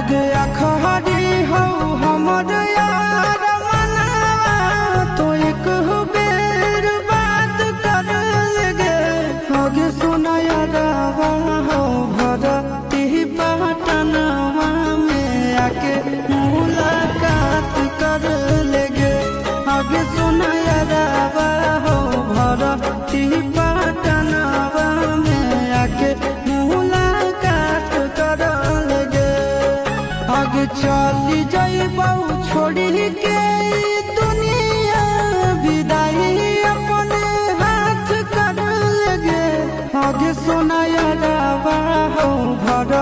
आगे अखहरी हो हमर यार मनवा तो एक बेर बात कर लगे आगे सुनाया रवा हो भरती पटनवा में आके मुलाकात कर लगे आगे सुनाया रवा हो भरती पटनवा में आके मुलाकात कर लगे आगे चली जाइबौ छोड़ी के दुनिया विदाई अपने हाथ कर लगे आगे सुनाया रवा हो भर